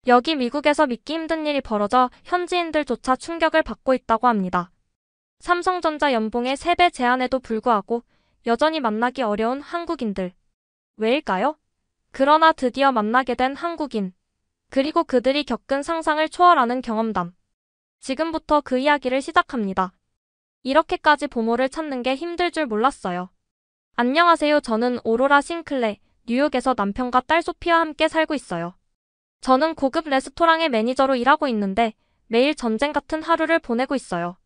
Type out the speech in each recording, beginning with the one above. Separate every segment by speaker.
Speaker 1: 여기 미국에서 믿기 힘든 일이 벌어져 현지인들조차 충격을 받고 있다고 합니다. 삼성전자 연봉의 3배 제한에도 불구하고 여전히 만나기 어려운 한국인들. 왜일까요? 그러나 드디어 만나게 된 한국인. 그리고 그들이 겪은 상상을 초월하는 경험담. 지금부터 그 이야기를 시작합니다. 이렇게까지 보모를 찾는 게 힘들 줄 몰랐어요. 안녕하세요. 저는 오로라 싱클레, 뉴욕에서 남편과 딸 소피와 함께 살고 있어요. 저는 고급 레스토랑의 매니저로 일하고 있는데 매일 전쟁 같은 하루를 보내고 있어요.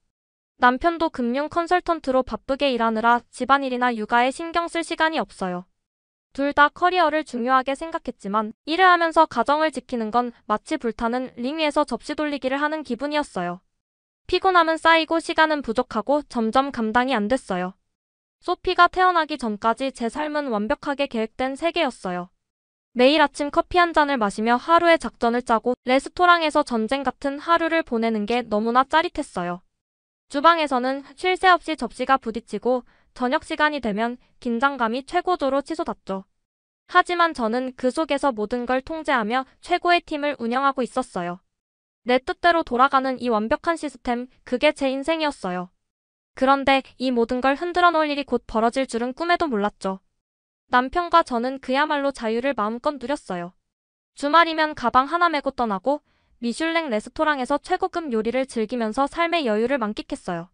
Speaker 1: 남편도 금융 컨설턴트로 바쁘게 일하느라 집안일이나 육아에 신경 쓸 시간이 없어요. 둘 다 커리어를 중요하게 생각했지만 일을 하면서 가정을 지키는 건 마치 불타는 링 위에서 접시 돌리기를 하는 기분이었어요. 피곤함은 쌓이고 시간은 부족하고 점점 감당이 안 됐어요. 소피가 태어나기 전까지 제 삶은 완벽하게 계획된 세계였어요. 매일 아침 커피 한 잔을 마시며 하루의 작전을 짜고 레스토랑에서 전쟁 같은 하루를 보내는 게 너무나 짜릿했어요. 주방에서는 쉴 새 없이 접시가 부딪히고 저녁 시간이 되면 긴장감이 최고조로 치솟았죠. 하지만 저는 그 속에서 모든 걸 통제하며 최고의 팀을 운영하고 있었어요. 내 뜻대로 돌아가는 이 완벽한 시스템, 그게 제 인생이었어요. 그런데 이 모든 걸 흔들어 놓을 일이 곧 벌어질 줄은 꿈에도 몰랐죠. 남편과 저는 그야말로 자유를 마음껏 누렸어요. 주말이면 가방 하나 메고 떠나고 미슐랭 레스토랑에서 최고급 요리를 즐기면서 삶의 여유를 만끽했어요.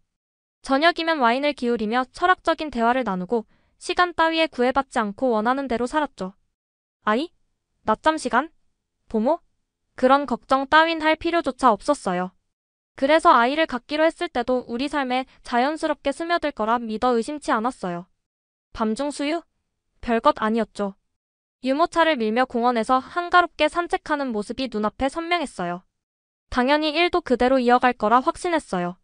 Speaker 1: 저녁이면 와인을 기울이며 철학적인 대화를 나누고 시간 따위에 구애받지 않고 원하는 대로 살았죠. 아이? 낮잠 시간? 부모? 그런 걱정 따윈 할 필요조차 없었어요. 그래서 아이를 갖기로 했을 때도 우리 삶에 자연스럽게 스며들 거라 믿어 의심치 않았어요. 밤중 수유? 별것 아니었죠. 유모차를 밀며 공원에서 한가롭게 산책하는 모습이 눈앞에 선명했어요. 당연히 일도 그대로 이어갈 거라 확신했어요.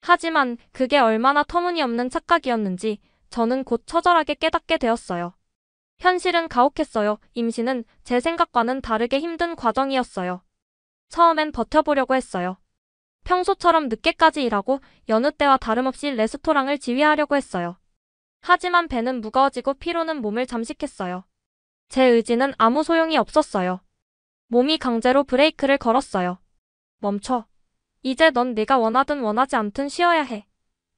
Speaker 1: 하지만 그게 얼마나 터무니없는 착각이었는지 저는 곧 처절하게 깨닫게 되었어요. 현실은 가혹했어요. 임신은 제 생각과는 다르게 힘든 과정이었어요. 처음엔 버텨보려고 했어요. 평소처럼 늦게까지 일하고 여느 때와 다름없이 레스토랑을 지휘하려고 했어요. 하지만 배는 무거워지고 피로는 몸을 잠식했어요. 제 의지는 아무 소용이 없었어요. 몸이 강제로 브레이크를 걸었어요. 멈춰. 이제 넌 네가 원하든 원하지 않든 쉬어야 해.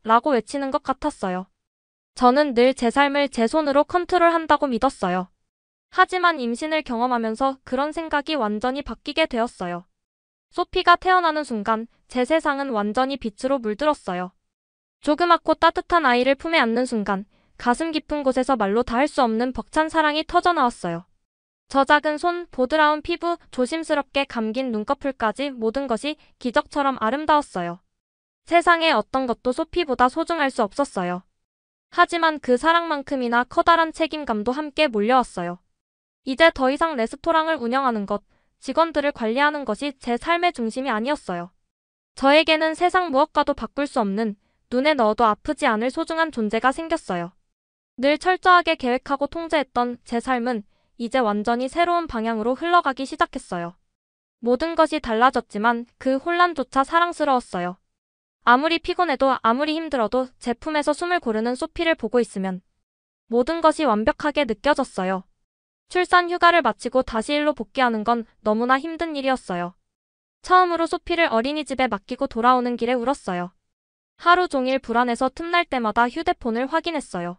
Speaker 1: 라고 외치는 것 같았어요. 저는 늘 제 삶을 제 손으로 컨트롤한다고 믿었어요. 하지만 임신을 경험하면서 그런 생각이 완전히 바뀌게 되었어요. 소피가 태어나는 순간 제 세상은 완전히 빛으로 물들었어요. 조그맣고 따뜻한 아이를 품에 안는 순간 가슴 깊은 곳에서 말로 다 할 수 없는 벅찬 사랑이 터져나왔어요. 저 작은 손, 보드라운 피부, 조심스럽게 감긴 눈꺼풀까지 모든 것이 기적처럼 아름다웠어요. 세상의 어떤 것도 소피보다 소중할 수 없었어요. 하지만 그 사랑만큼이나 커다란 책임감도 함께 몰려왔어요. 이제 더 이상 레스토랑을 운영하는 것, 직원들을 관리하는 것이 제 삶의 중심이 아니었어요. 저에게는 세상 무엇과도 바꿀 수 없는, 눈에 넣어도 아프지 않을 소중한 존재가 생겼어요. 늘 철저하게 계획하고 통제했던 제 삶은 이제 완전히 새로운 방향으로 흘러가기 시작했어요. 모든 것이 달라졌지만 그 혼란조차 사랑스러웠어요. 아무리 피곤해도 아무리 힘들어도 제 품에서 숨을 고르는 소피를 보고 있으면 모든 것이 완벽하게 느껴졌어요. 출산 휴가를 마치고 다시 일로 복귀하는 건 너무나 힘든 일이었어요. 처음으로 소피를 어린이집에 맡기고 돌아오는 길에 울었어요. 하루 종일 불안해서 틈날 때마다 휴대폰을 확인했어요.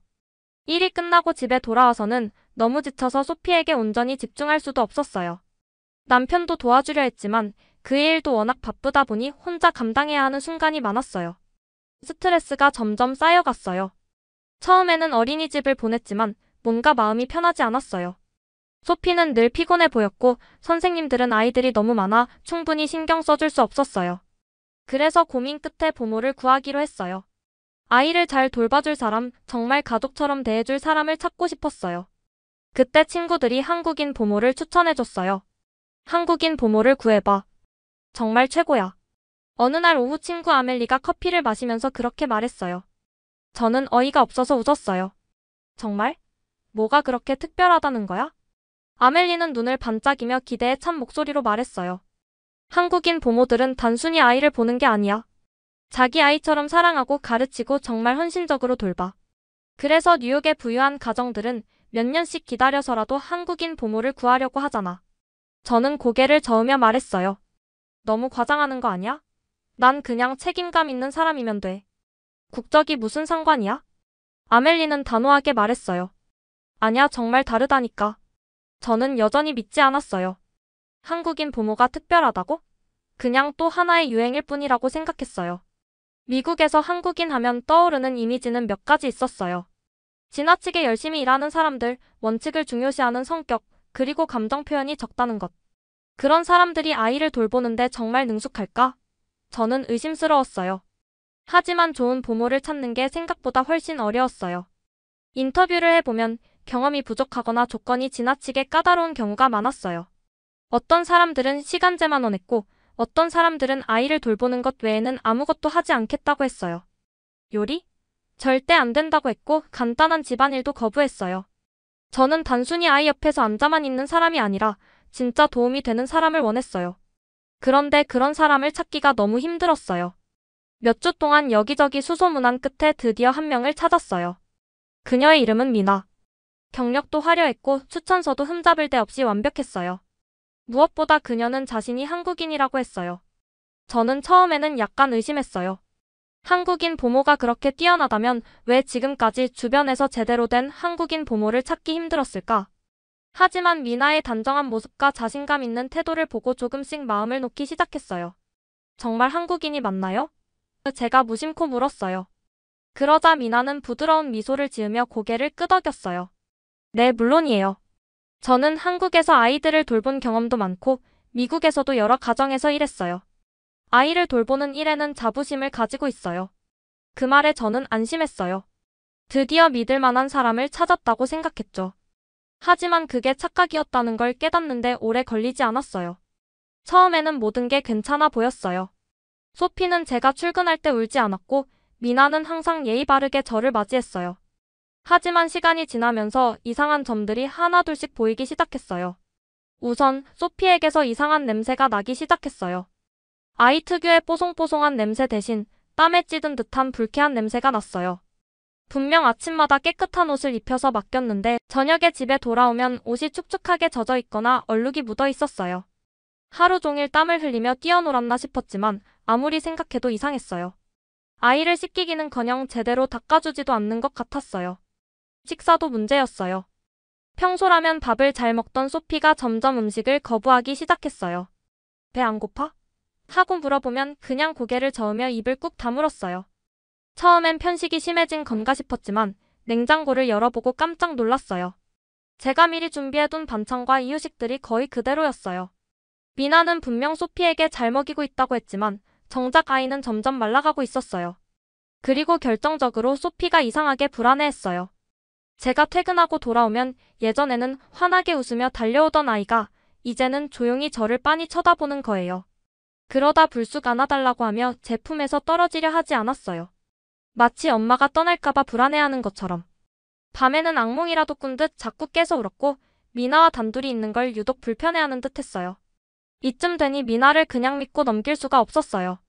Speaker 1: 일이 끝나고 집에 돌아와서는 너무 지쳐서 소피에게 온전히 집중할 수도 없었어요. 남편도 도와주려 했지만 그의 일도 워낙 바쁘다 보니 혼자 감당해야 하는 순간이 많았어요. 스트레스가 점점 쌓여갔어요. 처음에는 어린이집을 보냈지만 뭔가 마음이 편하지 않았어요. 소피는 늘 피곤해 보였고 선생님들은 아이들이 너무 많아 충분히 신경 써줄 수 없었어요. 그래서 고민 끝에 부모를 구하기로 했어요. 아이를 잘 돌봐줄 사람, 정말 가족처럼 대해줄 사람을 찾고 싶었어요. 그때 친구들이 한국인 부모를 추천해줬어요. 한국인 부모를 구해봐. 정말 최고야. 어느 날 오후 친구 아멜리가 커피를 마시면서 그렇게 말했어요. 저는 어이가 없어서 웃었어요. 정말? 뭐가 그렇게 특별하다는 거야? 아멜리는 눈을 반짝이며 기대에 찬 목소리로 말했어요. 한국인 부모들은 단순히 아이를 보는 게 아니야. 자기 아이처럼 사랑하고 가르치고 정말 헌신적으로 돌봐. 그래서 뉴욕의 부유한 가정들은 몇 년씩 기다려서라도 한국인 부모를 구하려고 하잖아. 저는 고개를 저으며 말했어요. 너무 과장하는 거 아니야? 난 그냥 책임감 있는 사람이면 돼. 국적이 무슨 상관이야? 아멜리는 단호하게 말했어요. 아니야, 정말 다르다니까. 저는 여전히 믿지 않았어요. 한국인 부모가 특별하다고? 그냥 또 하나의 유행일 뿐이라고 생각했어요. 미국에서 한국인 하면 떠오르는 이미지는 몇 가지 있었어요. 지나치게 열심히 일하는 사람들, 원칙을 중요시하는 성격, 그리고 감정 표현이 적다는 것. 그런 사람들이 아이를 돌보는데 정말 능숙할까? 저는 의심스러웠어요. 하지만 좋은 부모를 찾는 게 생각보다 훨씬 어려웠어요. 인터뷰를 해보면 경험이 부족하거나 조건이 지나치게 까다로운 경우가 많았어요. 어떤 사람들은 시간제만 원했고, 어떤 사람들은 아이를 돌보는 것 외에는 아무것도 하지 않겠다고 했어요. 요리? 절대 안 된다고 했고, 간단한 집안일도 거부했어요. 저는 단순히 아이 옆에서 앉아만 있는 사람이 아니라 진짜 도움이 되는 사람을 원했어요. 그런데 그런 사람을 찾기가 너무 힘들었어요. 몇 주 동안 여기저기 수소문한 끝에 드디어 한 명을 찾았어요. 그녀의 이름은 미나. 경력도 화려했고 추천서도 흠잡을 데 없이 완벽했어요. 무엇보다 그녀는 자신이 한국인이라고 했어요. 저는 처음에는 약간 의심했어요. 한국인 부모가 그렇게 뛰어나다면 왜 지금까지 주변에서 제대로 된 한국인 부모를 찾기 힘들었을까? 하지만 미나의 단정한 모습과 자신감 있는 태도를 보고 조금씩 마음을 놓기 시작했어요. 정말 한국인이 맞나요? 제가 무심코 물었어요. 그러자 미나는 부드러운 미소를 지으며 고개를 끄덕였어요. 네, 물론이에요. 저는 한국에서 아이들을 돌본 경험도 많고 미국에서도 여러 가정에서 일했어요. 아이를 돌보는 일에는 자부심을 가지고 있어요. 그 말에 저는 안심했어요. 드디어 믿을 만한 사람을 찾았다고 생각했죠. 하지만 그게 착각이었다는 걸 깨닫는데 오래 걸리지 않았어요. 처음에는 모든 게 괜찮아 보였어요. 소피는 제가 출근할 때 울지 않았고 미나는 항상 예의 바르게 저를 맞이했어요. 하지만 시간이 지나면서 이상한 점들이 하나둘씩 보이기 시작했어요. 우선 소피에게서 이상한 냄새가 나기 시작했어요. 아이 특유의 뽀송뽀송한 냄새 대신 땀에 찌든 듯한 불쾌한 냄새가 났어요. 분명 아침마다 깨끗한 옷을 입혀서 맡겼는데 저녁에 집에 돌아오면 옷이 축축하게 젖어 있거나 얼룩이 묻어 있었어요. 하루 종일 땀을 흘리며 뛰어놀았나 싶었지만 아무리 생각해도 이상했어요. 아이를 씻기기는커녕 제대로 닦아주지도 않는 것 같았어요. 식사도 문제였어요. 평소라면 밥을 잘 먹던 소피가 점점 음식을 거부하기 시작했어요. 배 안 고파? 하고 물어보면 그냥 고개를 저으며 입을 꾹 다물었어요. 처음엔 편식이 심해진 건가 싶었지만 냉장고를 열어보고 깜짝 놀랐어요. 제가 미리 준비해둔 반찬과 이유식들이 거의 그대로였어요. 미나는 분명 소피에게 잘 먹이고 있다고 했지만 정작 아이는 점점 말라가고 있었어요. 그리고 결정적으로 소피가 이상하게 불안해했어요. 제가 퇴근하고 돌아오면 예전에는 환하게 웃으며 달려오던 아이가 이제는 조용히 저를 빤히 쳐다보는 거예요. 그러다 불쑥 안아달라고 하며 제 품에서 떨어지려 하지 않았어요. 마치 엄마가 떠날까봐 불안해하는 것처럼. 밤에는 악몽이라도 꾼 듯 자꾸 깨서 울었고 미나와 단둘이 있는 걸 유독 불편해하는 듯 했어요. 이쯤 되니 미나를 그냥 믿고 넘길 수가 없었어요.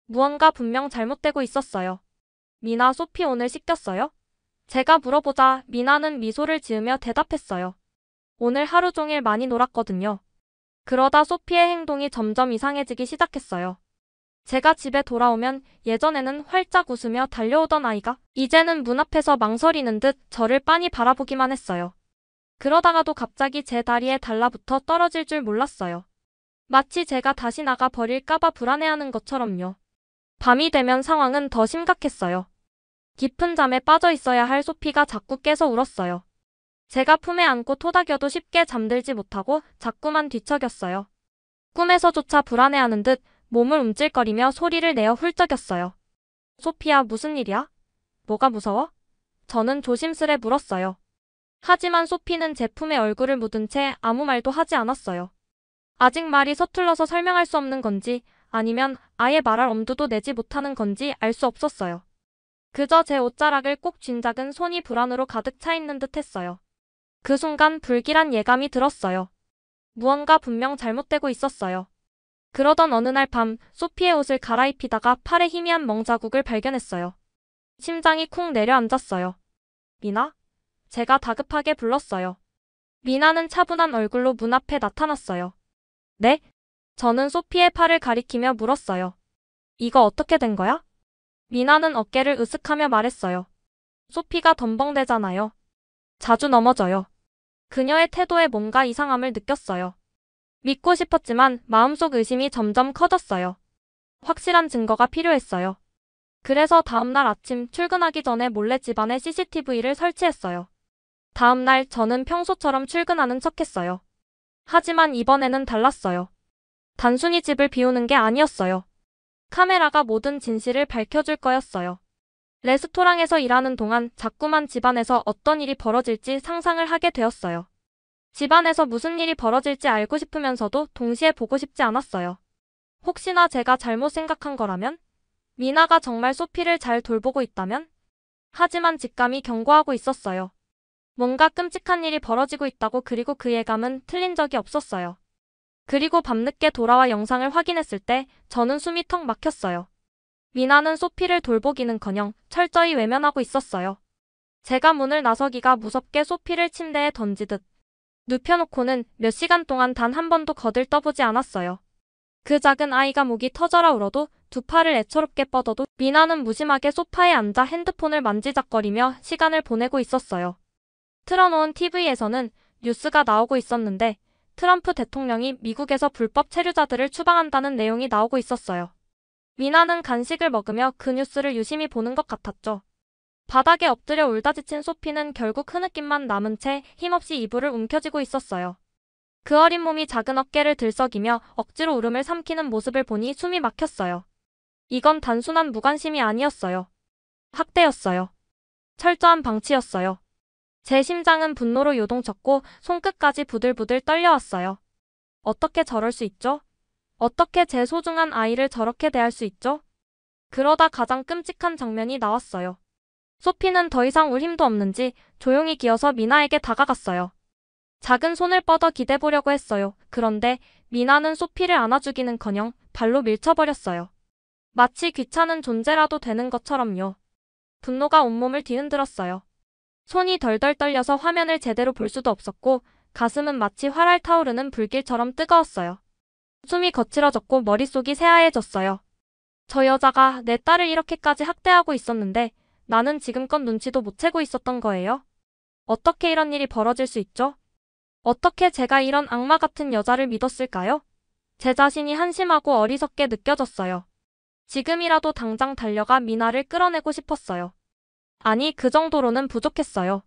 Speaker 1: 무언가 분명 잘못되고 있었어요. 미나, 소피 오늘 씻겼어요? 제가 물어보자 미나는 미소를 지으며 대답했어요. 오늘 하루 종일 많이 놀았거든요. 그러다 소피의 행동이 점점 이상해지기 시작했어요. 제가 집에 돌아오면 예전에는 활짝 웃으며 달려오던 아이가 이제는 문 앞에서 망설이는 듯 저를 빤히 바라보기만 했어요. 그러다가도 갑자기 제 다리에 달라붙어 떨어질 줄 몰랐어요. 마치 제가 다시 나가 버릴까봐 불안해하는 것처럼요. 밤이 되면 상황은 더 심각했어요. 깊은 잠에 빠져 있어야 할 소피가 자꾸 깨서 울었어요. 제가 품에 안고 토닥여도 쉽게 잠들지 못하고 자꾸만 뒤척였어요. 꿈에서조차 불안해하는 듯 몸을 움찔거리며 소리를 내어 훌쩍였어요. 소피야, 무슨 일이야? 뭐가 무서워? 저는 조심스레 물었어요. 하지만 소피는 제 품에 얼굴을 묻은 채 아무 말도 하지 않았어요. 아직 말이 서툴러서 설명할 수 없는 건지 아니면 아예 말할 엄두도 내지 못하는 건지 알 수 없었어요. 그저 제 옷자락을 꼭 쥔 작은 손이 불안으로 가득 차 있는 듯 했어요. 그 순간 불길한 예감이 들었어요. 무언가 분명 잘못되고 있었어요. 그러던 어느 날 밤 소피의 옷을 갈아입히다가 팔에 희미한 멍자국을 발견했어요. 심장이 쿵 내려앉았어요. 미나? 제가 다급하게 불렀어요. 미나는 차분한 얼굴로 문 앞에 나타났어요. 네? 저는 소피의 팔을 가리키며 물었어요. 이거 어떻게 된 거야? 미나는 어깨를 으쓱하며 말했어요. 소피가 덤벙대잖아요. 자주 넘어져요. 그녀의 태도에 뭔가 이상함을 느꼈어요. 믿고 싶었지만 마음속 의심이 점점 커졌어요. 확실한 증거가 필요했어요. 그래서 다음날 아침 출근하기 전에 몰래 집안에 CCTV를 설치했어요. 다음날 저는 평소처럼 출근하는 척했어요. 하지만 이번에는 달랐어요. 단순히 집을 비우는 게 아니었어요. 카메라가 모든 진실을 밝혀줄 거였어요. 레스토랑에서 일하는 동안 자꾸만 집안에서 어떤 일이 벌어질지 상상을 하게 되었어요. 집안에서 무슨 일이 벌어질지 알고 싶으면서도 동시에 보고 싶지 않았어요. 혹시나 제가 잘못 생각한 거라면? 미나가 정말 소피를 잘 돌보고 있다면? 하지만 직감이 경고하고 있었어요. 뭔가 끔찍한 일이 벌어지고 있다고. 그리고 그 예감은 틀린 적이 없었어요. 그리고 밤늦게 돌아와 영상을 확인했을 때 저는 숨이 턱 막혔어요. 미나는 소피를 돌보기는커녕 철저히 외면하고 있었어요. 제가 문을 나서기가 무섭게 소피를 침대에 던지듯 눕혀놓고는 몇 시간 동안 단 한 번도 거들떠보지 않았어요. 그 작은 아이가 목이 터져라 울어도 두 팔을 애처롭게 뻗어도 미나는 무심하게 소파에 앉아 핸드폰을 만지작거리며 시간을 보내고 있었어요. 틀어놓은 TV에서는 뉴스가 나오고 있었는데 트럼프 대통령이 미국에서 불법 체류자들을 추방한다는 내용이 나오고 있었어요. 미나는 간식을 먹으며 그 뉴스를 유심히 보는 것 같았죠. 바닥에 엎드려 울다 지친 소피는 결국 흐느낌만 남은 채 힘없이 이불을 움켜쥐고 있었어요. 그 어린 몸이 작은 어깨를 들썩이며 억지로 울음을 삼키는 모습을 보니 숨이 막혔어요. 이건 단순한 무관심이 아니었어요. 학대였어요. 철저한 방치였어요. 제 심장은 분노로 요동쳤고 손끝까지 부들부들 떨려왔어요. 어떻게 저럴 수 있죠? 어떻게 제 소중한 아이를 저렇게 대할 수 있죠? 그러다 가장 끔찍한 장면이 나왔어요. 소피는 더 이상 울 힘도 없는지 조용히 기어서 미나에게 다가갔어요. 작은 손을 뻗어 기대보려고 했어요. 그런데 미나는 소피를 안아주기는커녕 발로 밀쳐버렸어요. 마치 귀찮은 존재라도 되는 것처럼요. 분노가 온몸을 뒤흔들었어요. 손이 덜덜 떨려서 화면을 제대로 볼 수도 없었고 가슴은 마치 활활 타오르는 불길처럼 뜨거웠어요. 숨이 거칠어졌고 머릿속이 새하얘졌어요. 저 여자가 내 딸을 이렇게까지 학대하고 있었는데 나는 지금껏 눈치도 못 채고 있었던 거예요? 어떻게 이런 일이 벌어질 수 있죠? 어떻게 제가 이런 악마 같은 여자를 믿었을까요? 제 자신이 한심하고 어리석게 느껴졌어요. 지금이라도 당장 달려가 미나를 끌어내고 싶었어요. 아니, 그 정도로는 부족했어요.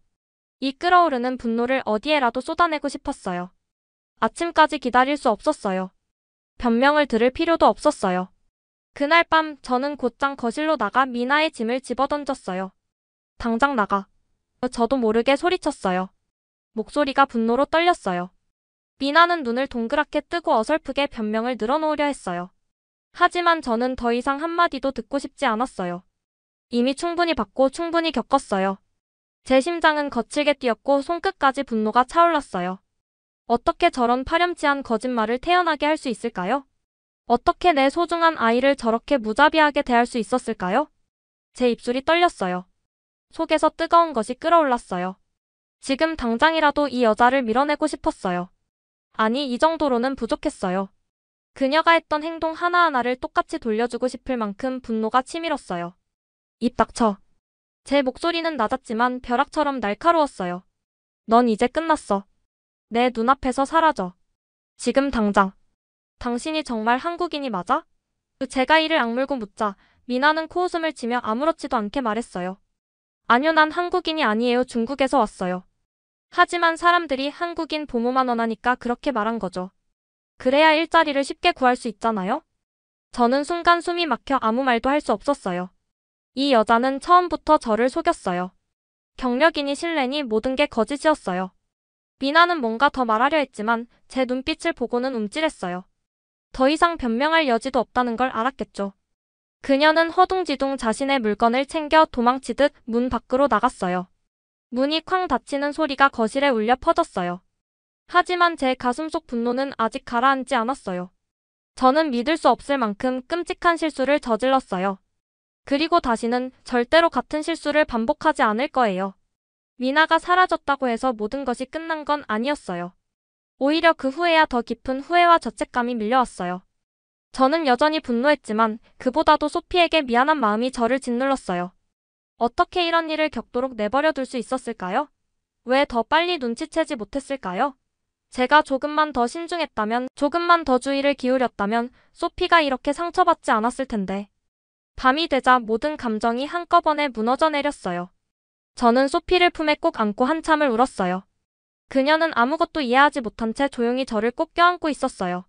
Speaker 1: 이 끓어오르는 분노를 어디에라도 쏟아내고 싶었어요. 아침까지 기다릴 수 없었어요. 변명을 들을 필요도 없었어요. 그날 밤 저는 곧장 거실로 나가 미나의 짐을 집어던졌어요. 당장 나가. 저도 모르게 소리쳤어요. 목소리가 분노로 떨렸어요. 미나는 눈을 동그랗게 뜨고 어설프게 변명을 늘어놓으려 했어요. 하지만 저는 더 이상 한마디도 듣고 싶지 않았어요. 이미 충분히 봤고 충분히 겪었어요. 제 심장은 거칠게 뛰었고 손끝까지 분노가 차올랐어요. 어떻게 저런 파렴치한 거짓말을 태어나게 할 수 있을까요? 어떻게 내 소중한 아이를 저렇게 무자비하게 대할 수 있었을까요? 제 입술이 떨렸어요. 속에서 뜨거운 것이 끓어올랐어요. 지금 당장이라도 이 여자를 밀어내고 싶었어요. 아니, 이 정도로는 부족했어요. 그녀가 했던 행동 하나하나를 똑같이 돌려주고 싶을 만큼 분노가 치밀었어요. 입 닥쳐. 제 목소리는 낮았지만 벼락처럼 날카로웠어요. 넌 이제 끝났어. 내 눈앞에서 사라져. 지금 당장. 당신이 정말 한국인이 맞아? 제가 이를 악물고 묻자 미나는 코웃음을 치며 아무렇지도 않게 말했어요. 아니요, 난 한국인이 아니에요. 중국에서 왔어요. 하지만 사람들이 한국인 보모만 원하니까 그렇게 말한 거죠. 그래야 일자리를 쉽게 구할 수 있잖아요? 저는 순간 숨이 막혀 아무 말도 할 수 없었어요. 이 여자는 처음부터 저를 속였어요. 경력이니 신뢰니 모든 게 거짓이었어요. 미나는 뭔가 더 말하려 했지만 제 눈빛을 보고는 움찔했어요. 더 이상 변명할 여지도 없다는 걸 알았겠죠. 그녀는 허둥지둥 자신의 물건을 챙겨 도망치듯 문 밖으로 나갔어요. 문이 쾅 닫히는 소리가 거실에 울려 퍼졌어요. 하지만 제 가슴속 분노는 아직 가라앉지 않았어요. 저는 믿을 수 없을 만큼 끔찍한 실수를 저질렀어요. 그리고 다시는 절대로 같은 실수를 반복하지 않을 거예요. 미나가 사라졌다고 해서 모든 것이 끝난 건 아니었어요. 오히려 그 후에야 더 깊은 후회와 죄책감이 밀려왔어요. 저는 여전히 분노했지만 그보다도 소피에게 미안한 마음이 저를 짓눌렀어요. 어떻게 이런 일을 겪도록 내버려 둘 수 있었을까요? 왜 더 빨리 눈치채지 못했을까요? 제가 조금만 더 신중했다면, 조금만 더 주의를 기울였다면 소피가 이렇게 상처받지 않았을 텐데. 밤이 되자 모든 감정이 한꺼번에 무너져 내렸어요. 저는 소피를 품에 꼭 안고 한참을 울었어요. 그녀는 아무것도 이해하지 못한 채 조용히 저를 꼭 껴안고 있었어요.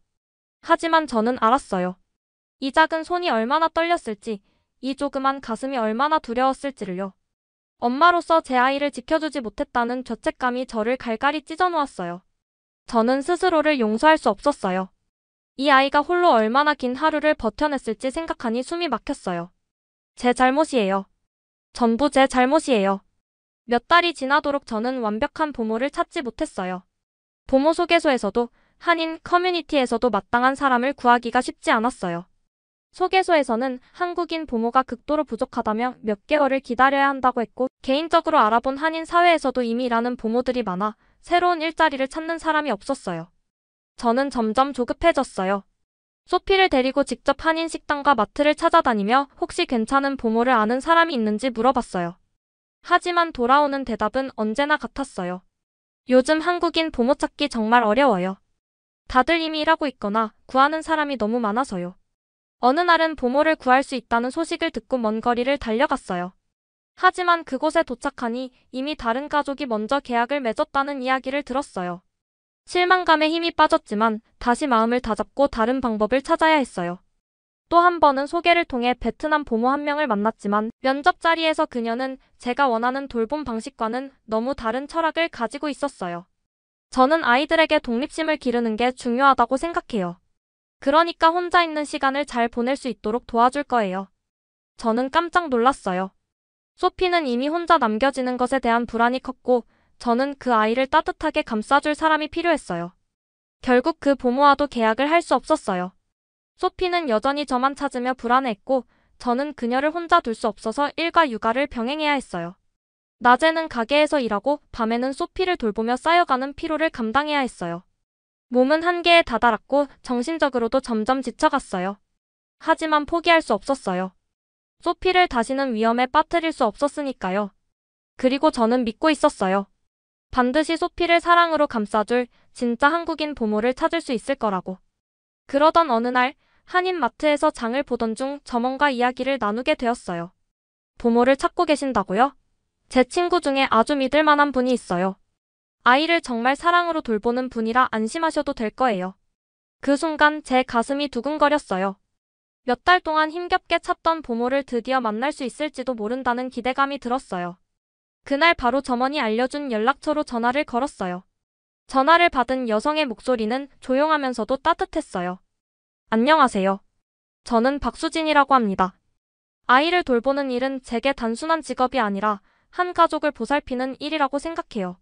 Speaker 1: 하지만 저는 알았어요. 이 작은 손이 얼마나 떨렸을지, 이 조그만 가슴이 얼마나 두려웠을지를요. 엄마로서 제 아이를 지켜주지 못했다는 죄책감이 저를 갈갈이 찢어놓았어요. 저는 스스로를 용서할 수 없었어요. 이 아이가 홀로 얼마나 긴 하루를 버텨냈을지 생각하니 숨이 막혔어요. 제 잘못이에요. 전부 제 잘못이에요. 몇 달이 지나도록 저는 완벽한 부모를 찾지 못했어요. 부모 소개소에서도 한인 커뮤니티에서도 마땅한 사람을 구하기가 쉽지 않았어요. 소개소에서는 한국인 부모가 극도로 부족하다며 몇 개월을 기다려야 한다고 했고, 개인적으로 알아본 한인 사회에서도 이미 일하는 부모들이 많아 새로운 일자리를 찾는 사람이 없었어요. 저는 점점 조급해졌어요. 소피를 데리고 직접 한인 식당과 마트를 찾아다니며 혹시 괜찮은 부모를 아는 사람이 있는지 물어봤어요. 하지만 돌아오는 대답은 언제나 같았어요. 요즘 한국인 부모 찾기 정말 어려워요. 다들 이미 일하고 있거나 구하는 사람이 너무 많아서요. 어느 날은 부모를 구할 수 있다는 소식을 듣고 먼 거리를 달려갔어요. 하지만 그곳에 도착하니 이미 다른 가족이 먼저 계약을 맺었다는 이야기를 들었어요. 실망감에 힘이 빠졌지만 다시 마음을 다잡고 다른 방법을 찾아야 했어요. 또 한 번은 소개를 통해 베트남 부모 한 명을 만났지만 면접 자리에서 그녀는 제가 원하는 돌봄 방식과는 너무 다른 철학을 가지고 있었어요. 저는 아이들에게 독립심을 기르는 게 중요하다고 생각해요. 그러니까 혼자 있는 시간을 잘 보낼 수 있도록 도와줄 거예요. 저는 깜짝 놀랐어요. 소피는 이미 혼자 남겨지는 것에 대한 불안이 컸고 저는 그 아이를 따뜻하게 감싸줄 사람이 필요했어요. 결국 그 부모와도 계약을 할 수 없었어요. 소피는 여전히 저만 찾으며 불안해했고 저는 그녀를 혼자 둘 수 없어서 일과 육아를 병행해야 했어요. 낮에는 가게에서 일하고 밤에는 소피를 돌보며 쌓여가는 피로를 감당해야 했어요. 몸은 한계에 다다랐고 정신적으로도 점점 지쳐갔어요. 하지만 포기할 수 없었어요. 소피를 다시는 위험에 빠뜨릴 수 없었으니까요. 그리고 저는 믿고 있었어요. 반드시 소피를 사랑으로 감싸줄 진짜 한국인 부모를 찾을 수 있을 거라고. 그러던 어느 날 한인 마트에서 장을 보던 중 점원과 이야기를 나누게 되었어요. 부모를 찾고 계신다고요? 제 친구 중에 아주 믿을 만한 분이 있어요. 아이를 정말 사랑으로 돌보는 분이라 안심하셔도 될 거예요. 그 순간 제 가슴이 두근거렸어요. 몇 달 동안 힘겹게 찾던 부모를 드디어 만날 수 있을지도 모른다는 기대감이 들었어요. 그날 바로 점원이 알려준 연락처로 전화를 걸었어요. 전화를 받은 여성의 목소리는 조용하면서도 따뜻했어요. 안녕하세요. 저는 박수진이라고 합니다. 아이를 돌보는 일은 제게 단순한 직업이 아니라 한 가족을 보살피는 일이라고 생각해요.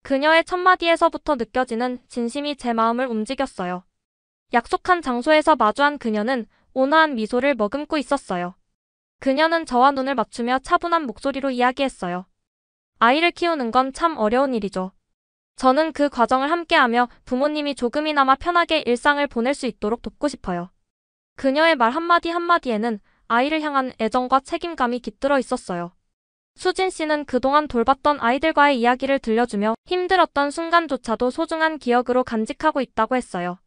Speaker 1: 그녀의 첫마디에서부터 느껴지는 진심이 제 마음을 움직였어요. 약속한 장소에서 마주한 그녀는 온화한 미소를 머금고 있었어요. 그녀는 저와 눈을 맞추며 차분한 목소리로 이야기했어요. 아이를 키우는 건 참 어려운 일이죠. 저는 그 과정을 함께하며 부모님이 조금이나마 편하게 일상을 보낼 수 있도록 돕고 싶어요. 그녀의 말 한마디 한마디에는 아이를 향한 애정과 책임감이 깃들어 있었어요. 수진 씨는 그동안 돌봤던 아이들과의 이야기를 들려주며 힘들었던 순간조차도 소중한 기억으로 간직하고 있다고 했어요.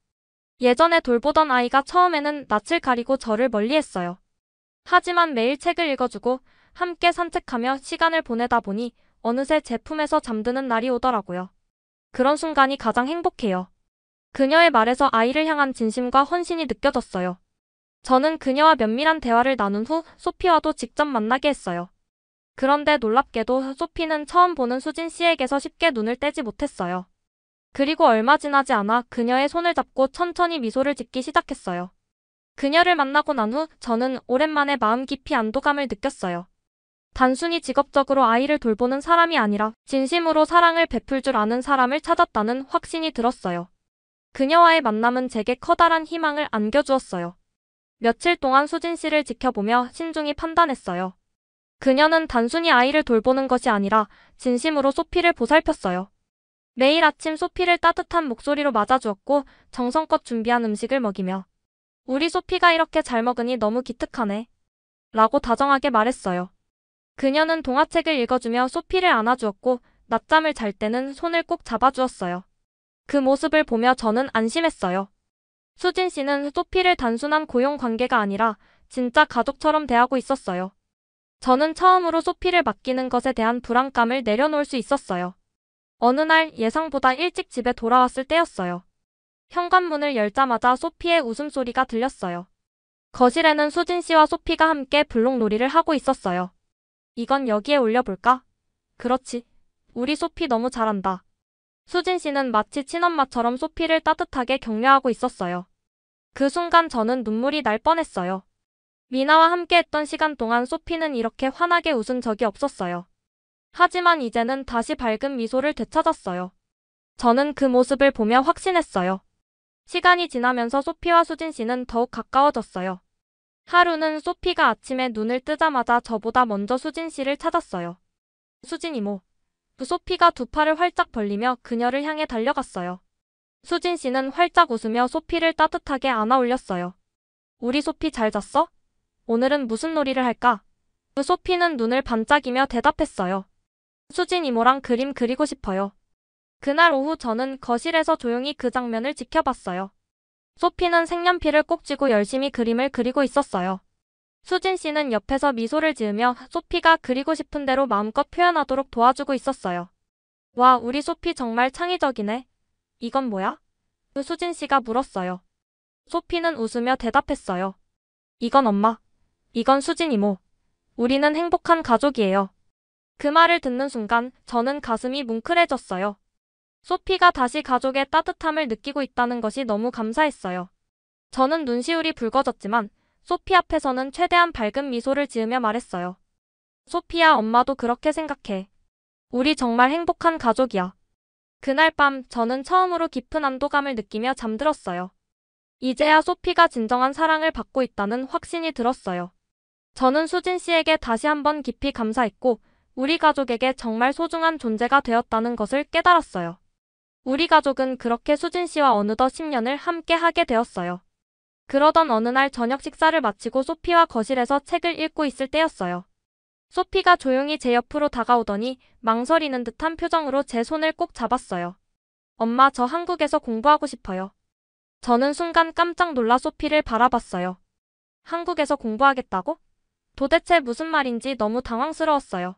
Speaker 1: 예전에 돌보던 아이가 처음에는 낯을 가리고 저를 멀리했어요. 하지만 매일 책을 읽어주고 함께 산책하며 시간을 보내다 보니 어느새 제 품에서 잠드는 날이 오더라고요. 그런 순간이 가장 행복해요. 그녀의 말에서 아이를 향한 진심과 헌신이 느껴졌어요. 저는 그녀와 면밀한 대화를 나눈 후 소피와도 직접 만나게 했어요. 그런데 놀랍게도 소피는 처음 보는 수진 씨에게서 쉽게 눈을 떼지 못했어요. 그리고 얼마 지나지 않아 그녀의 손을 잡고 천천히 미소를 짓기 시작했어요. 그녀를 만나고 난 후 저는 오랜만에 마음 깊이 안도감을 느꼈어요. 단순히 직업적으로 아이를 돌보는 사람이 아니라 진심으로 사랑을 베풀 줄 아는 사람을 찾았다는 확신이 들었어요. 그녀와의 만남은 제게 커다란 희망을 안겨주었어요. 며칠 동안 수진 씨를 지켜보며 신중히 판단했어요. 그녀는 단순히 아이를 돌보는 것이 아니라 진심으로 소피를 보살폈어요. 매일 아침 소피를 따뜻한 목소리로 맞아주었고 정성껏 준비한 음식을 먹이며 우리 소피가 이렇게 잘 먹으니 너무 기특하네. 라고 다정하게 말했어요. 그녀는 동화책을 읽어주며 소피를 안아주었고 낮잠을 잘 때는 손을 꼭 잡아주었어요. 그 모습을 보며 저는 안심했어요. 수진 씨는 소피를 단순한 고용 관계가 아니라 진짜 가족처럼 대하고 있었어요. 저는 처음으로 소피를 맡기는 것에 대한 불안감을 내려놓을 수 있었어요. 어느 날 예상보다 일찍 집에 돌아왔을 때였어요. 현관문을 열자마자 소피의 웃음소리가 들렸어요. 거실에는 수진 씨와 소피가 함께 블록놀이를 하고 있었어요. 이건 여기에 올려볼까? 그렇지. 우리 소피 너무 잘한다. 수진 씨는 마치 친엄마처럼 소피를 따뜻하게 격려하고 있었어요. 그 순간 저는 눈물이 날 뻔했어요. 미나와 함께했던 시간 동안 소피는 이렇게 환하게 웃은 적이 없었어요. 하지만 이제는 다시 밝은 미소를 되찾았어요. 저는 그 모습을 보며 확신했어요. 시간이 지나면서 소피와 수진 씨는 더욱 가까워졌어요. 하루는 소피가 아침에 눈을 뜨자마자 저보다 먼저 수진 씨를 찾았어요. 수진 이모. 소피가 두 팔을 활짝 벌리며 그녀를 향해 달려갔어요. 수진 씨는 활짝 웃으며 소피를 따뜻하게 안아 올렸어요. 우리 소피 잘 잤어? 오늘은 무슨 놀이를 할까? 소피는 눈을 반짝이며 대답했어요. 수진 이모랑 그림 그리고 싶어요. 그날 오후 저는 거실에서 조용히 그 장면을 지켜봤어요. 소피는 색연필을 꼭 쥐고 열심히 그림을 그리고 있었어요. 수진 씨는 옆에서 미소를 지으며 소피가 그리고 싶은 대로 마음껏 표현하도록 도와주고 있었어요. 와, 우리 소피 정말 창의적이네. 이건 뭐야? 수진 씨가 물었어요. 소피는 웃으며 대답했어요. 이건 엄마. 이건 수진 이모. 우리는 행복한 가족이에요. 그 말을 듣는 순간 저는 가슴이 뭉클해졌어요. 소피가 다시 가족의 따뜻함을 느끼고 있다는 것이 너무 감사했어요. 저는 눈시울이 붉어졌지만 소피 앞에서는 최대한 밝은 미소를 지으며 말했어요. 소피야, 엄마도 그렇게 생각해. 우리 정말 행복한 가족이야. 그날 밤 저는 처음으로 깊은 안도감을 느끼며 잠들었어요. 이제야 소피가 진정한 사랑을 받고 있다는 확신이 들었어요. 저는 수진 씨에게 다시 한번 깊이 감사했고 우리 가족에게 정말 소중한 존재가 되었다는 것을 깨달았어요. 우리 가족은 그렇게 수진 씨와 어느덧 10년을 함께 하게 되었어요. 그러던 어느 날 저녁 식사를 마치고 소피와 거실에서 책을 읽고 있을 때였어요. 소피가 조용히 제 옆으로 다가오더니 망설이는 듯한 표정으로 제 손을 꼭 잡았어요. 엄마, 저 한국에서 공부하고 싶어요. 저는 순간 깜짝 놀라 소피를 바라봤어요. 한국에서 공부하겠다고? 도대체 무슨 말인지 너무 당황스러웠어요.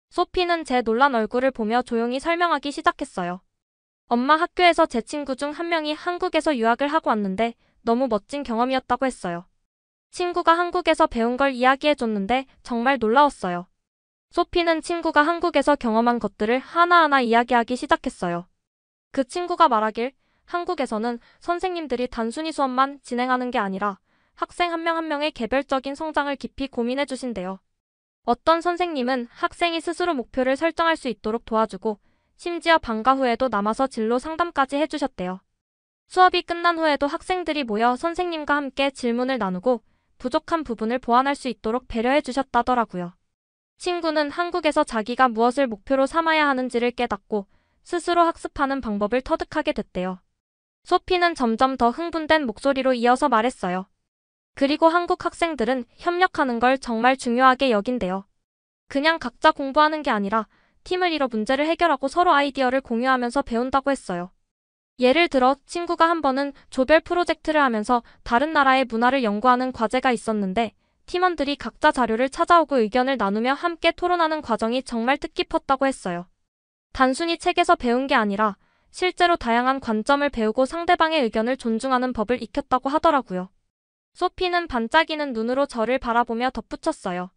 Speaker 1: 소피는 제 놀란 얼굴을 보며 조용히 설명하기 시작했어요. 엄마, 학교에서 제 친구 중 한 명이 한국에서 유학을 하고 왔는데 너무 멋진 경험이었다고 했어요. 친구가 한국에서 배운 걸 이야기해줬는데 정말 놀라웠어요. 소피는 친구가 한국에서 경험한 것들을 하나하나 이야기하기 시작했어요. 그 친구가 말하길 한국에서는 선생님들이 단순히 수업만 진행하는 게 아니라 학생 한 명 한 명의 개별적인 성장을 깊이 고민해 주신대요. 어떤 선생님은 학생이 스스로 목표를 설정할 수 있도록 도와주고 심지어 방과 후에도 남아서 진로 상담까지 해주셨대요. 수업이 끝난 후에도 학생들이 모여 선생님과 함께 질문을 나누고 부족한 부분을 보완할 수 있도록 배려해 주셨다더라고요. 친구는 한국에서 자기가 무엇을 목표로 삼아야 하는지를 깨닫고 스스로 학습하는 방법을 터득하게 됐대요. 소피는 점점 더 흥분된 목소리로 이어서 말했어요. 그리고 한국 학생들은 협력하는 걸 정말 중요하게 여긴대요. 그냥 각자 공부하는 게 아니라 팀을 이뤄 문제를 해결하고 서로 아이디어를 공유하면서 배운다고 했어요. 예를 들어 친구가 한 번은 조별 프로젝트를 하면서 다른 나라의 문화를 연구하는 과제가 있었는데 팀원들이 각자 자료를 찾아오고 의견을 나누며 함께 토론하는 과정이 정말 뜻깊었다고 했어요. 단순히 책에서 배운 게 아니라 실제로 다양한 관점을 배우고 상대방의 의견을 존중하는 법을 익혔다고 하더라고요. 소피는 반짝이는 눈으로 저를 바라보며 덧붙였어요.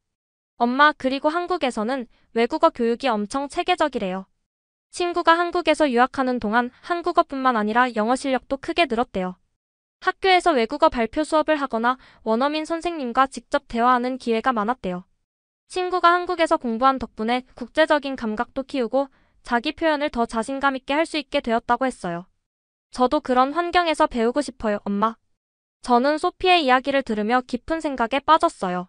Speaker 1: 엄마, 그리고 한국에서는 외국어 교육이 엄청 체계적이래요. 친구가 한국에서 유학하는 동안 한국어뿐만 아니라 영어 실력도 크게 늘었대요. 학교에서 외국어 발표 수업을 하거나 원어민 선생님과 직접 대화하는 기회가 많았대요. 친구가 한국에서 공부한 덕분에 국제적인 감각도 키우고 자기 표현을 더 자신감 있게 할 수 있게 되었다고 했어요. 저도 그런 환경에서 배우고 싶어요, 엄마. 저는 소피의 이야기를 들으며 깊은 생각에 빠졌어요.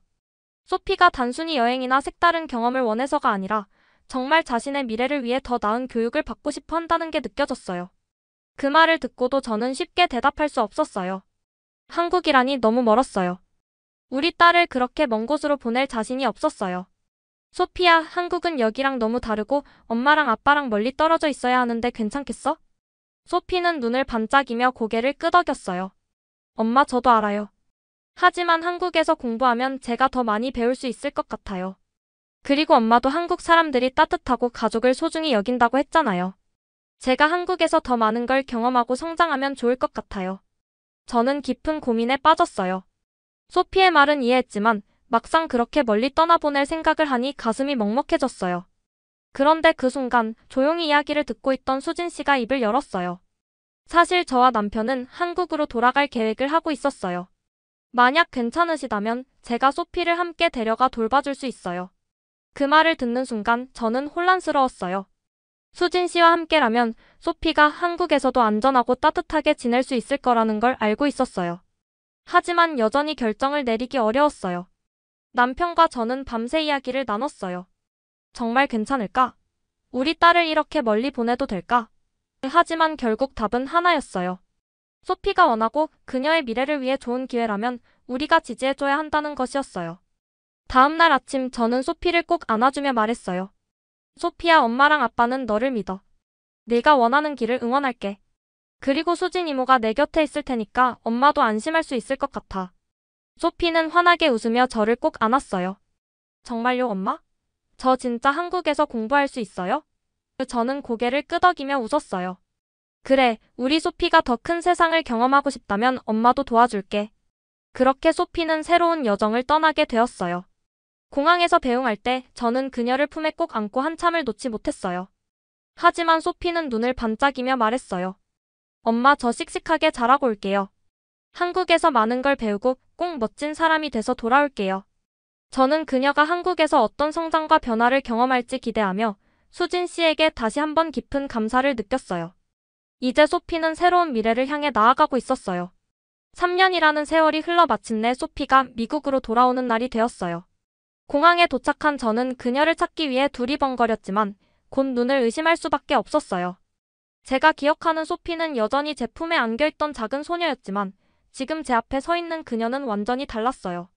Speaker 1: 소피가 단순히 여행이나 색다른 경험을 원해서가 아니라 정말 자신의 미래를 위해 더 나은 교육을 받고 싶어 한다는 게 느껴졌어요. 그 말을 듣고도 저는 쉽게 대답할 수 없었어요. 한국이라니 너무 멀었어요. 우리 딸을 그렇게 먼 곳으로 보낼 자신이 없었어요. 소피야, 한국은 여기랑 너무 다르고 엄마랑 아빠랑 멀리 떨어져 있어야 하는데 괜찮겠어? 소피는 눈을 반짝이며 고개를 끄덕였어요. 엄마, 저도 알아요. 하지만 한국에서 공부하면 제가 더 많이 배울 수 있을 것 같아요. 그리고 엄마도 한국 사람들이 따뜻하고 가족을 소중히 여긴다고 했잖아요. 제가 한국에서 더 많은 걸 경험하고 성장하면 좋을 것 같아요. 저는 깊은 고민에 빠졌어요. 소피의 말은 이해했지만 막상 그렇게 멀리 떠나보낼 생각을 하니 가슴이 먹먹해졌어요. 그런데 그 순간 조용히 이야기를 듣고 있던 수진 씨가 입을 열었어요. 사실 저와 남편은 한국으로 돌아갈 계획을 하고 있었어요. 만약 괜찮으시다면 제가 소피를 함께 데려가 돌봐줄 수 있어요. 그 말을 듣는 순간 저는 혼란스러웠어요. 수진 씨와 함께라면 소피가 한국에서도 안전하고 따뜻하게 지낼 수 있을 거라는 걸 알고 있었어요. 하지만 여전히 결정을 내리기 어려웠어요. 남편과 저는 밤새 이야기를 나눴어요. 정말 괜찮을까? 우리 딸을 이렇게 멀리 보내도 될까? 하지만 결국 답은 하나였어요. 소피가 원하고 그녀의 미래를 위해 좋은 기회라면 우리가 지지해줘야 한다는 것이었어요. 다음 날 아침 저는 소피를 꼭 안아주며 말했어요. 소피야, 엄마랑 아빠는 너를 믿어. 네가 원하는 길을 응원할게. 그리고 수진 이모가 내 곁에 있을 테니까 엄마도 안심할 수 있을 것 같아. 소피는 환하게 웃으며 저를 꼭 안았어요. 정말요, 엄마? 저 진짜 한국에서 공부할 수 있어요? 저는 고개를 끄덕이며 웃었어요. 그래, 우리 소피가 더 큰 세상을 경험하고 싶다면 엄마도 도와줄게. 그렇게 소피는 새로운 여정을 떠나게 되었어요. 공항에서 배웅할 때 저는 그녀를 품에 꼭 안고 한참을 놓지 못했어요. 하지만 소피는 눈을 반짝이며 말했어요. 엄마, 저 씩씩하게 잘하고 올게요. 한국에서 많은 걸 배우고 꼭 멋진 사람이 돼서 돌아올게요. 저는 그녀가 한국에서 어떤 성장과 변화를 경험할지 기대하며 수진 씨에게 다시 한번 깊은 감사를 느꼈어요. 이제 소피는 새로운 미래를 향해 나아가고 있었어요. 3년이라는 세월이 흘러 마침내 소피가 미국으로 돌아오는 날이 되었어요. 공항에 도착한 저는 그녀를 찾기 위해 두리번거렸지만 곧 눈을 의심할 수밖에 없었어요. 제가 기억하는 소피는 여전히 제 품에 안겨있던 작은 소녀였지만 지금 제 앞에 서 있는 그녀는 완전히 달랐어요.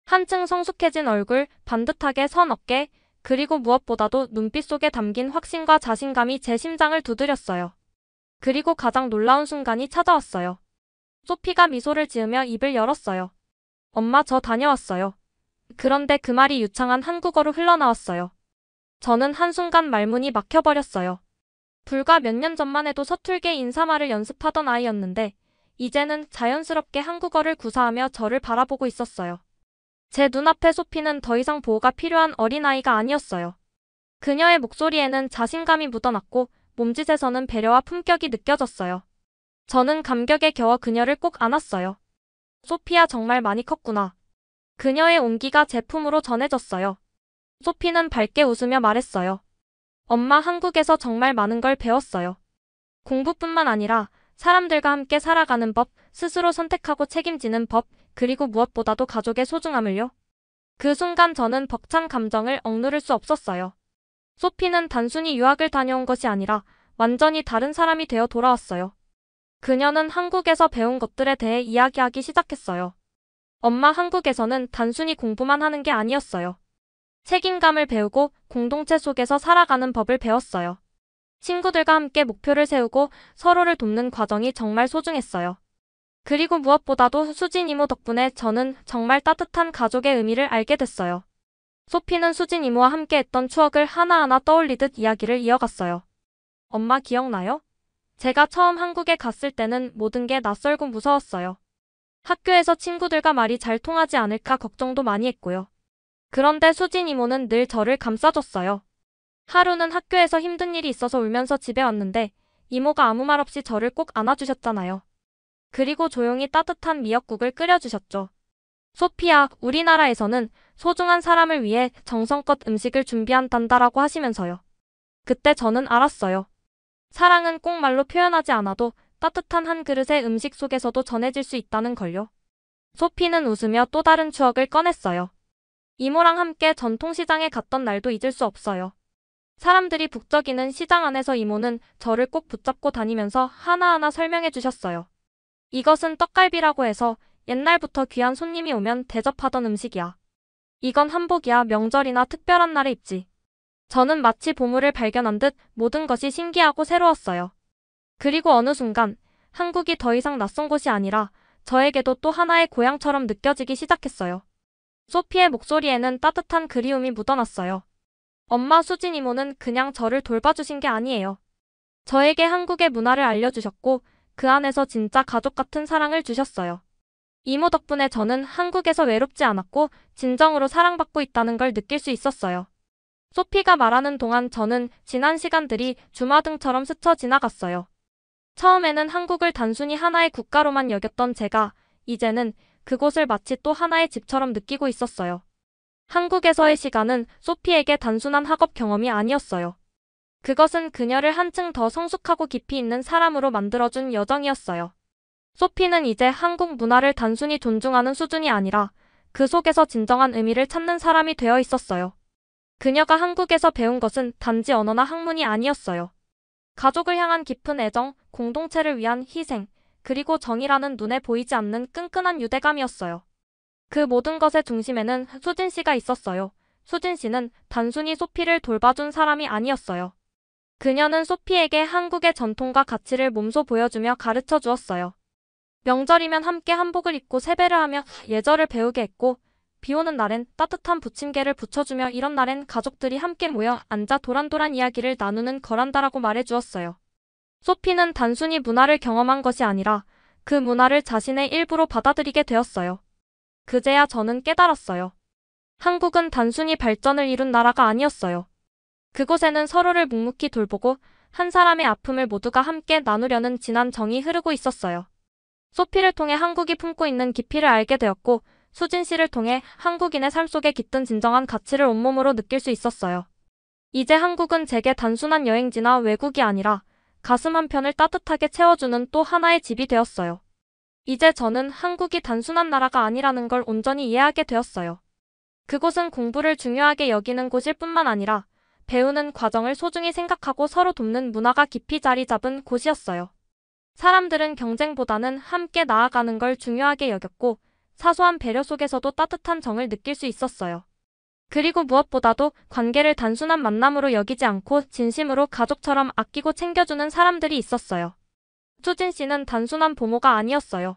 Speaker 1: 한층 성숙해진 얼굴, 반듯하게 선 어깨, 그리고 무엇보다도 눈빛 속에 담긴 확신과 자신감이 제 심장을 두드렸어요. 그리고 가장 놀라운 순간이 찾아왔어요. 소피가 미소를 지으며 입을 열었어요. 엄마, 저 다녀왔어요. 그런데 그 말이 유창한 한국어로 흘러나왔어요. 저는 한순간 말문이 막혀버렸어요. 불과 몇 년 전만 해도 서툴게 인사말을 연습하던 아이였는데 이제는 자연스럽게 한국어를 구사하며 저를 바라보고 있었어요. 제 눈앞의 소피는 더 이상 보호가 필요한 어린아이가 아니었어요. 그녀의 목소리에는 자신감이 묻어났고 몸짓에서는 배려와 품격이 느껴졌어요. 저는 감격에 겨워 그녀를 꼭 안았어요. 소피야, 정말 많이 컸구나. 그녀의 온기가 제 품으로 전해졌어요. 소피는 밝게 웃으며 말했어요. 엄마, 한국에서 정말 많은 걸 배웠어요. 공부뿐만 아니라 사람들과 함께 살아가는 법, 스스로 선택하고 책임지는 법, 그리고 무엇보다도 가족의 소중함을요. 그 순간 저는 벅찬 감정을 억누를 수 없었어요. 소피는 단순히 유학을 다녀온 것이 아니라 완전히 다른 사람이 되어 돌아왔어요. 그녀는 한국에서 배운 것들에 대해 이야기하기 시작했어요. 엄마, 한국에서는 단순히 공부만 하는 게 아니었어요. 책임감을 배우고 공동체 속에서 살아가는 법을 배웠어요. 친구들과 함께 목표를 세우고 서로를 돕는 과정이 정말 소중했어요. 그리고 무엇보다도 수진 이모 덕분에 저는 정말 따뜻한 가족의 의미를 알게 됐어요. 소피는 수진 이모와 함께 했던 추억을 하나하나 떠올리듯 이야기를 이어갔어요. 엄마, 기억나요? 제가 처음 한국에 갔을 때는 모든 게 낯설고 무서웠어요. 학교에서 친구들과 말이 잘 통하지 않을까 걱정도 많이 했고요. 그런데 수진 이모는 늘 저를 감싸줬어요. 하루는 학교에서 힘든 일이 있어서 울면서 집에 왔는데 이모가 아무 말 없이 저를 꼭 안아주셨잖아요. 그리고 조용히 따뜻한 미역국을 끓여주셨죠. 소피야, 우리나라에서는 소중한 사람을 위해 정성껏 음식을 준비한단다라고 하시면서요. 그때 저는 알았어요. 사랑은 꼭 말로 표현하지 않아도 따뜻한 한 그릇의 음식 속에서도 전해질 수 있다는 걸요. 소피는 웃으며 또 다른 추억을 꺼냈어요. 이모랑 함께 전통시장에 갔던 날도 잊을 수 없어요. 사람들이 북적이는 시장 안에서 이모는 저를 꼭 붙잡고 다니면서 하나하나 설명해 주셨어요. 이것은 떡갈비라고 해서 옛날부터 귀한 손님이 오면 대접하던 음식이야. 이건 한복이야. 명절이나 특별한 날에 입지. 저는 마치 보물을 발견한 듯 모든 것이 신기하고 새로웠어요. 그리고 어느 순간 한국이 더 이상 낯선 곳이 아니라 저에게도 또 하나의 고향처럼 느껴지기 시작했어요. 소피의 목소리에는 따뜻한 그리움이 묻어났어요. 엄마 수진 이모는 그냥 저를 돌봐주신 게 아니에요. 저에게 한국의 문화를 알려주셨고 그 안에서 진짜 가족 같은 사랑을 주셨어요. 이모 덕분에 저는 한국에서 외롭지 않았고 진정으로 사랑받고 있다는 걸 느낄 수 있었어요. 소피가 말하는 동안 저는 지난 시간들이 주마등처럼 스쳐 지나갔어요. 처음에는 한국을 단순히 하나의 국가로만 여겼던 제가 이제는 그곳을 마치 또 하나의 집처럼 느끼고 있었어요. 한국에서의 시간은 소피에게 단순한 학업 경험이 아니었어요. 그것은 그녀를 한층 더 성숙하고 깊이 있는 사람으로 만들어준 여정이었어요. 소피는 이제 한국 문화를 단순히 존중하는 수준이 아니라 그 속에서 진정한 의미를 찾는 사람이 되어 있었어요. 그녀가 한국에서 배운 것은 단지 언어나 학문이 아니었어요. 가족을 향한 깊은 애정, 공동체를 위한 희생, 그리고 정의라는 눈에 보이지 않는 끈끈한 유대감이었어요. 그 모든 것의 중심에는 수진 씨가 있었어요. 수진 씨는 단순히 소피를 돌봐준 사람이 아니었어요. 그녀는 소피에게 한국의 전통과 가치를 몸소 보여주며 가르쳐 주었어요. 명절이면 함께 한복을 입고 세배를 하며 예절을 배우게 했고, 비 오는 날엔 따뜻한 부침개를 부쳐주며 이런 날엔 가족들이 함께 모여 앉아 도란도란 이야기를 나누는 거란다라고 말해주었어요. 소피는 단순히 문화를 경험한 것이 아니라 그 문화를 자신의 일부로 받아들이게 되었어요. 그제야 저는 깨달았어요. 한국은 단순히 발전을 이룬 나라가 아니었어요. 그곳에는 서로를 묵묵히 돌보고 한 사람의 아픔을 모두가 함께 나누려는 진한 정이 흐르고 있었어요. 소피를 통해 한국이 품고 있는 깊이를 알게 되었고 수진 씨를 통해 한국인의 삶 속에 깃든 진정한 가치를 온몸으로 느낄 수 있었어요. 이제 한국은 제게 단순한 여행지나 외국이 아니라 가슴 한편을 따뜻하게 채워주는 또 하나의 집이 되었어요. 이제 저는 한국이 단순한 나라가 아니라는 걸 온전히 이해하게 되었어요. 그곳은 공부를 중요하게 여기는 곳일 뿐만 아니라 배우는 과정을 소중히 생각하고 서로 돕는 문화가 깊이 자리 잡은 곳이었어요. 사람들은 경쟁보다는 함께 나아가는 걸 중요하게 여겼고 사소한 배려 속에서도 따뜻한 정을 느낄 수 있었어요. 그리고 무엇보다도 관계를 단순한 만남으로 여기지 않고 진심으로 가족처럼 아끼고 챙겨주는 사람들이 있었어요. 수진 씨는 단순한 부모가 아니었어요.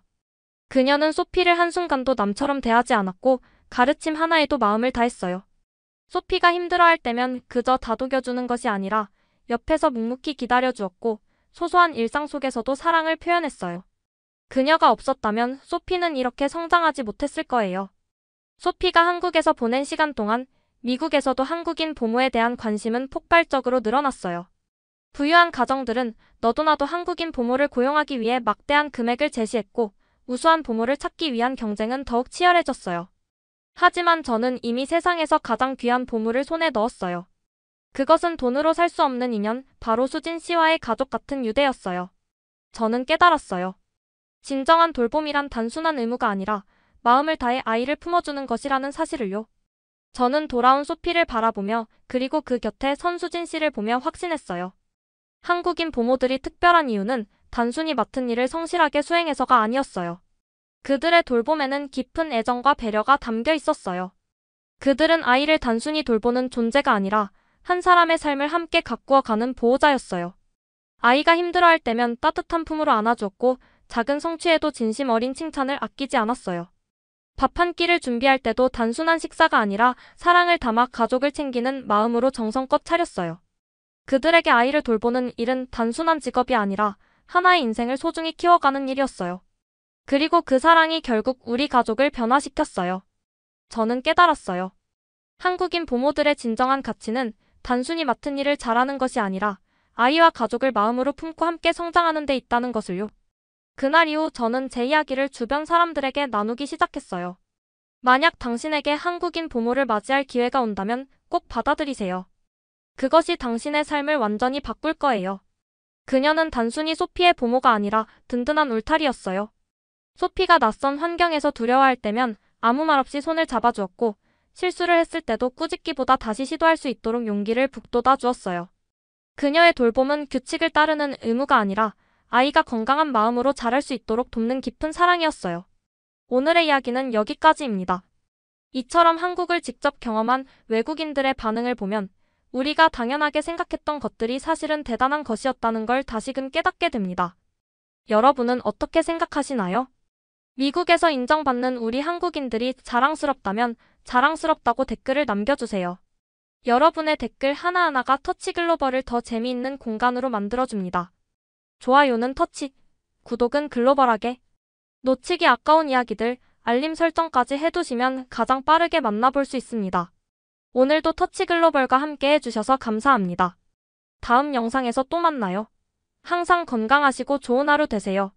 Speaker 1: 그녀는 소피를 한순간도 남처럼 대하지 않았고 가르침 하나에도 마음을 다했어요. 소피가 힘들어할 때면 그저 다독여주는 것이 아니라 옆에서 묵묵히 기다려주었고 소소한 일상 속에서도 사랑을 표현했어요. 그녀가 없었다면 소피는 이렇게 성장하지 못했을 거예요. 소피가 한국에서 보낸 시간 동안 미국에서도 한국인 부모에 대한 관심은 폭발적으로 늘어났어요. 부유한 가정들은 너도나도 한국인 부모를 고용하기 위해 막대한 금액을 제시했고 우수한 부모를 찾기 위한 경쟁은 더욱 치열해졌어요. 하지만 저는 이미 세상에서 가장 귀한 보물을 손에 넣었어요. 그것은 돈으로 살 수 없는 인연, 바로 수진 씨와의 가족 같은 유대였어요. 저는 깨달았어요. 진정한 돌봄이란 단순한 의무가 아니라 마음을 다해 아이를 품어주는 것이라는 사실을요. 저는 돌아온 소피를 바라보며 그리고 그 곁에 선 수진 씨를 보며 확신했어요. 한국인 부모들이 특별한 이유는 단순히 맡은 일을 성실하게 수행해서가 아니었어요. 그들의 돌봄에는 깊은 애정과 배려가 담겨 있었어요. 그들은 아이를 단순히 돌보는 존재가 아니라 한 사람의 삶을 함께 가꾸어가는 보호자였어요. 아이가 힘들어할 때면 따뜻한 품으로 안아주었고 작은 성취에도 진심 어린 칭찬을 아끼지 않았어요. 밥 한 끼를 준비할 때도 단순한 식사가 아니라 사랑을 담아 가족을 챙기는 마음으로 정성껏 차렸어요. 그들에게 아이를 돌보는 일은 단순한 직업이 아니라 하나의 인생을 소중히 키워가는 일이었어요. 그리고 그 사랑이 결국 우리 가족을 변화시켰어요. 저는 깨달았어요. 한국인 부모들의 진정한 가치는 단순히 맡은 일을 잘하는 것이 아니라 아이와 가족을 마음으로 품고 함께 성장하는 데 있다는 것을요. 그날 이후 저는 제 이야기를 주변 사람들에게 나누기 시작했어요. 만약 당신에게 한국인 부모를 맞이할 기회가 온다면 꼭 받아들이세요. 그것이 당신의 삶을 완전히 바꿀 거예요. 그녀는 단순히 소피의 부모가 아니라 든든한 울타리였어요. 소피가 낯선 환경에서 두려워할 때면 아무 말 없이 손을 잡아주었고 실수를 했을 때도 꾸짖기보다 다시 시도할 수 있도록 용기를 북돋아 주었어요. 그녀의 돌봄은 규칙을 따르는 의무가 아니라 아이가 건강한 마음으로 자랄 수 있도록 돕는 깊은 사랑이었어요. 오늘의 이야기는 여기까지입니다. 이처럼 한국을 직접 경험한 외국인들의 반응을 보면 우리가 당연하게 생각했던 것들이 사실은 대단한 것이었다는 걸 다시금 깨닫게 됩니다. 여러분은 어떻게 생각하시나요? 미국에서 인정받는 우리 한국인들이 자랑스럽다면 자랑스럽다고 댓글을 남겨주세요. 여러분의 댓글 하나하나가 터치글로벌을 더 재미있는 공간으로 만들어줍니다. 좋아요는 터치, 구독은 글로벌하게. 놓치기 아까운 이야기들, 알림 설정까지 해두시면 가장 빠르게 만나볼 수 있습니다. 오늘도 터치글로벌과 함께 해주셔서 감사합니다. 다음 영상에서 또 만나요. 항상 건강하시고 좋은 하루 되세요.